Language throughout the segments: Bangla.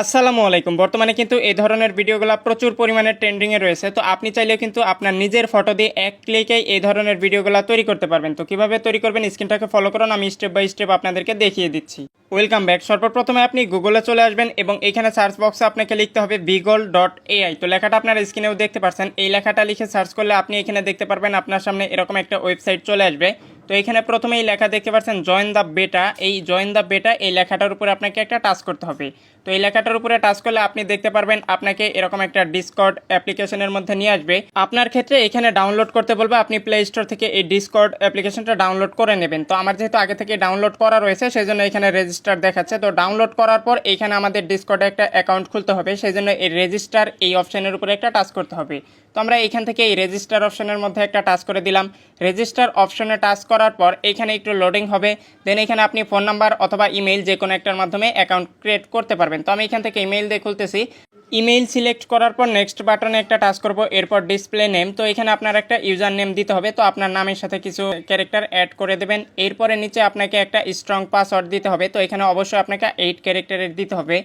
আসসালামু আলাইকুম। বর্তমানে কিন্তু এই ধরনের ভিডিওগুলো প্রচুর পরিমাণে ট্রেন্ডিংয়ে রয়েছে। তো আপনি চাইলেও কিন্তু আপনার নিজের ফটো দিয়ে এক ক্লিকেই এই ধরনের ভিডিওগুলো তৈরি করতে পারবেন। তো কিভাবে তৈরি করবেন স্ক্রিনটাকে ফলো করুন, আমি স্টেপ বাই স্টেপ আপনাদেরকে দেখিয়ে দিচ্ছি। Welcome back. সর্বপ্রথমে আপনি গুগলে চলে আসবেন এবং এখানে সার্চ বক্সে আপনাকে লিখতে হবে beagle.ai। তো লেখাটা আপনার স্ক্রিনেও দেখতে পাচ্ছেন। এই লেখাটা লিখে সার্চ করলে আপনি এখানে দেখতে পারবেন আপনার সামনে এরকম একটা ওয়েবসাইট চলে আসবে। তো এখানে প্রথমেই লেখা দেখতে পাচ্ছেন জয়েন দ্য বেটা। এই জয়েন দ্য বেটা এই লেখাটার উপরে আপনাকে একটা টাচ করতে হবে। তো এই লেখাটার উপরে টাচ করলে আপনি দেখতে পারবেন আপনাকে এরকম একটা ডিসকর্ড অ্যাপ্লিকেশনের মধ্যে নিয়ে আসবে। আপনার ক্ষেত্রে এখানে ডাউনলোড করতে বলবে, আপনি প্লে স্টোর থেকে এই ডিসকর্ড অ্যাপ্লিকেশনটা ডাউনলোড করে নেবেন। তো আমার যেহেতু আগে থেকে ডাউনলোড করা রয়েছে সেই জন্য এখানে রেজিস্টার দেখাচ্ছে। তো ডাউনলোড করার পর এখানে আমাদের ডিসকর্ডে একটা অ্যাকাউন্ট খুলতে হবে, সেই জন্য এই রেজিস্টার এই অপশনের উপরে একটা টাচ করতে হবে। তো আমরা এখান থেকে এই রেজিস্টার অপশনের মধ্যে একটা টাচ করে দিলাম। রেজিস্টার অপশনে টাচ করার পর এখানে একটু লোডিং হবে। দেন এখানে আপনি ফোন নাম্বার অথবা ইমেইল যে কোনো একটার মাধ্যমে অ্যাকাউন্ট ক্রিয়েট করতে পারবেন। তো আমি এখান থেকে ইমেইল দিয়ে খুলতেছি। ইমেইল সিলেক্ট করার পর নেক্সট বাটনে একটা টাচ করব, এরপর ডিসপ্লে নেম। তো এখানে আপনার একটা ইউজার নেম দিতে হবে। তো আপনার নামের সাথে কিছু ক্যারেক্টার অ্যাড করে দেবেন। এরপরে নিচে আপনাকে একটা স্ট্রং পাসওয়ার্ড দিতে হবে। তো এখানে অবশ্যই আপনাকে 8 ক্যারেক্টারের দিতে হবে।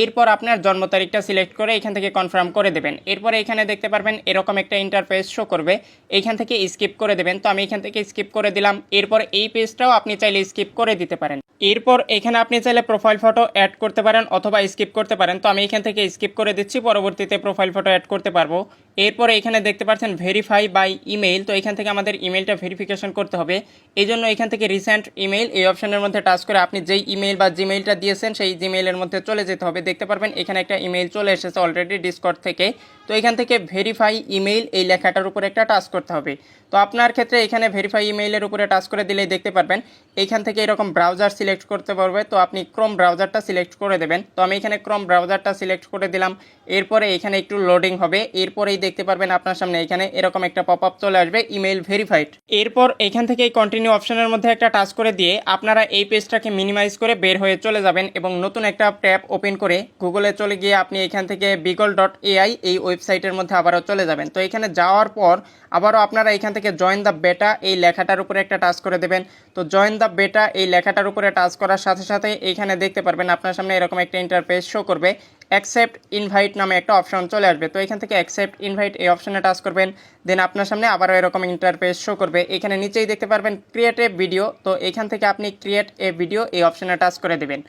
এরপর আপনার জন্ম তারিখটা সিলেক্ট করে এখান থেকে কনফার্ম করে দেবেন। এরপরে এখানে দেখতে পারবেন এরকম একটা ইন্টারফেস শো করবে, এখান থেকে স্কিপ করে দেবেন। তো আমি এখান থেকে স্কিপ করে দিলাম। এরপর এই পেজটাও আপনি চাইলে স্কিপ করে দিতে পারেন। এরপর এখানে আপনি চাইলে প্রোফাইল ফটো অ্যাড করতে পারেন অথবা স্কিপ করতে পারেন। তো আমি এখান থেকে স্কিপ করে দিচ্ছি, পরবর্তীতে প্রোফাইল ফটো অ্যাড করতে পারবো। এরপরে এখানে দেখতে পাচ্ছেন ভেরিফাই বাই ইমেইল। তো এখান থেকে আমাদের ইমেইলটা ভেরিফিকেশন করতে হবে। এই জন্য এখান থেকে রিসেন্ট ইমেইল এই অপশনের মধ্যে টাচ করে আপনি যেই ইমেইল বা জিমেইলটা দিয়েছেন সেই জিমেইলের মধ্যে চলে যেতে হবে। দেখতে পারবেন এখানে একটা ইমেইল চলে এসেছে অলরেডি ডিসকর্ড থেকে। তো এখান থেকে ভেরিফাই ইমেইল এই লেখাটার উপরে একটা টাচ করতে হবে। তো আপনার ক্ষেত্রে এখানে ভেরিফাই ইমেইলের উপরে টাচ করে দিলেই দেখতে পারবেন এইখান থেকে এরকম ব্রাউজার সিলেক্ট করতে পারবে। তো আপনি ক্রোম ব্রাউজারটা সিলেক্ট করে দেবেন। তো আমি এখানে ক্রোম ব্রাউজারটা সিলেক্ট করে দিলাম। এরপরে এখানে একটু লোডিং হবে। এরপরেই দেখতে পারবেন আপনার সামনে এখানে এরকম একটা পপ আপ চলে আসবে, ইমেইল ভেরিফাইড। এরপর এখান থেকে এই কন্টিনিউ অপশনের মধ্যে একটা টাচ করে দিয়ে আপনারা এই পেজটাকে মিনিমাইজ করে বের হয়ে চলে যাবেন এবং নতুন একটা ট্যাব ওপেন করে গুগলে চলে গিয়ে আপনি এখান থেকে beagle.ai এই ওয়েবসাইটের মধ্যে আবারও চলে যাবেন। তো এখানে যাওয়ার পর আবারও আপনারা এখান থেকে জয়েন দ্য বেটা এই লেখাটার উপরে একটা টাচ করে দেবেন। তো জয়েন দ্য বেটা এই লেখাটার উপরে টাচ করার সাথে সাথে এখানে দেখতে পারবেন আপনার সামনে এরকম একটা ইন্টারফেস শো করবে, অ্যাকসেপ্ট ইনভাইট নামে একটা অপশন চলে আসবে। তো এখান থেকে অ্যাকসেপ্ট ইনভাইট এই অপশনে টাচ করবেন। দেন আপনার সামনে আবারও এরকম ইন্টারফেস শো করবে। এখানে নিচেই দেখতে পারবেন ক্রিয়েট এ ভিডিও। তো এখান থেকে আপনি ক্রিয়েট এ ভিডিও এই অপশনে টাচ করে দেবেন।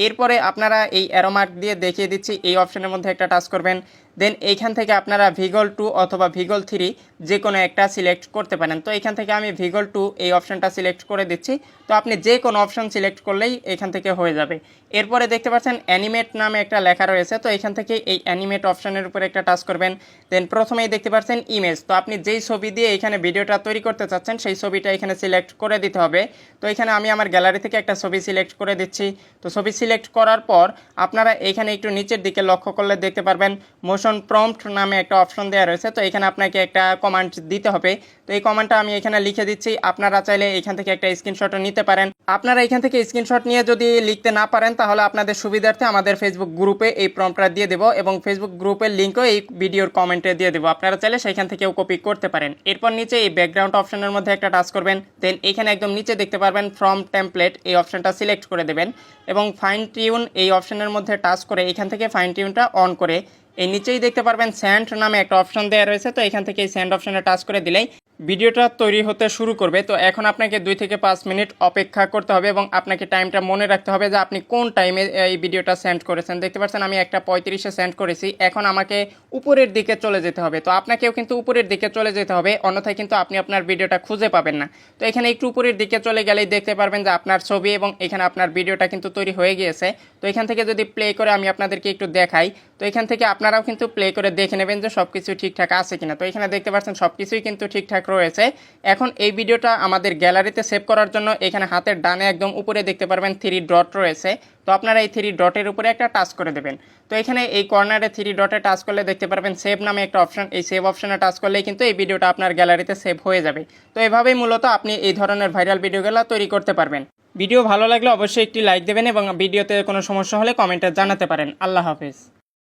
এরপরে আপনারা এই অ্যারো মার্ক দিয়ে দেখিয়ে দিচ্ছি এই অপশনের মধ্যে একটা টাচ করবেন। দেন এইখান থেকে আপনারা Vigol 2 অথবা Vigol 3 যে কোনো একটা সিলেক্ট করতে পারেন। তো এখান থেকে আমি Vigol 2 এই অপশনটা সিলেক্ট করে দিচ্ছি। তো আপনি যে কোনো অপশন সিলেক্ট করলেই এখান থেকে হয়ে যাবে। এরপরে দেখতে পাচ্ছেন অ্যানিমেট নামে একটা লেখা রয়েছে। তো এখান থেকে এই অ্যানিমেট অপশনের উপরে একটা টাচ করবেন। দেন প্রথমেই দেখতে পাচ্ছেন ইমেজ। তো আপনি যেই ছবি দিয়ে এখানে ভিডিওটা তৈরি করতে চাচ্ছেন সেই ছবিটা এখানে সিলেক্ট করে দিতে হবে। তো এখানে আমি আমার গ্যালারি থেকে একটা ছবি সিলেক্ট করে দিচ্ছি। তো ছবি সিলেক্ট করার পর আপনারা এখানে একটু নিচের দিকে লক্ষ্য করলে দেখতে পারবেন মোশন প্রম্পট নামে একটা অপশন দেওয়া রয়েছে। তো এখানে আপনাকে একটা কমান্ড দিতে হবে। তো এই কমান্ডটা আমি এখানে লিখে দিচ্ছি। আপনারা চাইলে এখান থেকে একটা স্ক্রিনশটও নিতে পারেন। আপনারা এখান থেকে স্ক্রিনশট নিয়ে যদি লিখতে না পারেন তাহলে আপনাদের সুবিধার্থে আমাদের ফেসবুক গ্রুপে এই প্রম্পটটা দিয়ে দেবো এবং ফেসবুক গ্রুপের লিঙ্কও এই ভিডিওর কমেন্টে দিয়ে দেবো। আপনারা চাইলে সেখান থেকেও কপি করতে পারেন। এরপর নিচে এই ব্যাকগ্রাউন্ড অপশনের মধ্যে একটা টাচ করবেন। দেন এখানে একদম নিচে দেখতে পারবেন ফ্রম টেমপ্লেট এই অপশনটা সিলেক্ট করে দেবেন এবং ফাইন টিউন এই অপশনের মধ্যে টাচ করে এখান থেকে ফাইন টিউনটা অন করে এই নিচেই দেখতে পারবেন স্যান্ড নামে একটা অপশন দেওয়া রয়েছে। তো এখান থেকে এই স্যান্ড অপশনে টাচ করে দিলেই ভিডিওটা তৈরি হতে শুরু করবে। তো এখন আপনাকে 2 থেকে 5 মিনিট অপেক্ষা করতে হবে এবং আপনাকে টাইমটা মনে রাখতে হবে যে আপনি কোন টাইমে এই ভিডিওটা সেন্ড করেছেন। দেখতে পাচ্ছেন আমি 1:35-এ সেন্ড করেছি। এখন আমাকে উপরের দিকে চলে যেতে হবে। তো আপনাকেও কিন্তু উপরের দিকে চলে যেতে হবে, অন্যথায় কিন্তু আপনি আপনার ভিডিওটা খুঁজে পাবেন না। তো এখানে একটু উপরের দিকে চলে গেলেই দেখতে পারবেন যে আপনার ছবি এবং এখানে আপনার ভিডিওটা কিন্তু তৈরি হয়ে গিয়েছে। তো এখান থেকে যদি প্লে করে আমি আপনাদেরকে একটু দেখাই, তো এখান থেকে আপনারাও কিন্তু প্লে করে দেখে নেবেন যে সব কিছু ঠিকঠাক আছে কিনা। তো এখানে দেখতে পাচ্ছেন সব কিছুই কিন্তু ঠিকঠাক রয়েছে। এখন এই ভিডিওটা আমাদের গ্যালারিতে সেভ করার জন্য এখানে হাতের ডানে একদম উপরে দেখতে পারবেন 3 ডট রয়েছে। তো আপনারা এই 3 ডটের উপরে একটা টাচ করে দেবেন। তো এখানে এই কর্নারে 3 ডটে টাচ করলে দেখতে পারবেন সেভ নামে একটা অপশন। এই সেভ অপশনে টাচ করলেই কিন্তু এই ভিডিওটা আপনার গ্যালারিতে সেভ হয়ে যাবে। তো এভাবেই মূলত আপনি এই ধরনের ভাইরাল ভিডিওগুলো তৈরি করতে পারবেন। ভিডিও ভালো লাগলে অবশ্যই একটি লাইক দেবেন এবং ভিডিওতে কোনো সমস্যা হলে কমেন্টে জানাতে পারেন। আল্লাহ হাফেজ।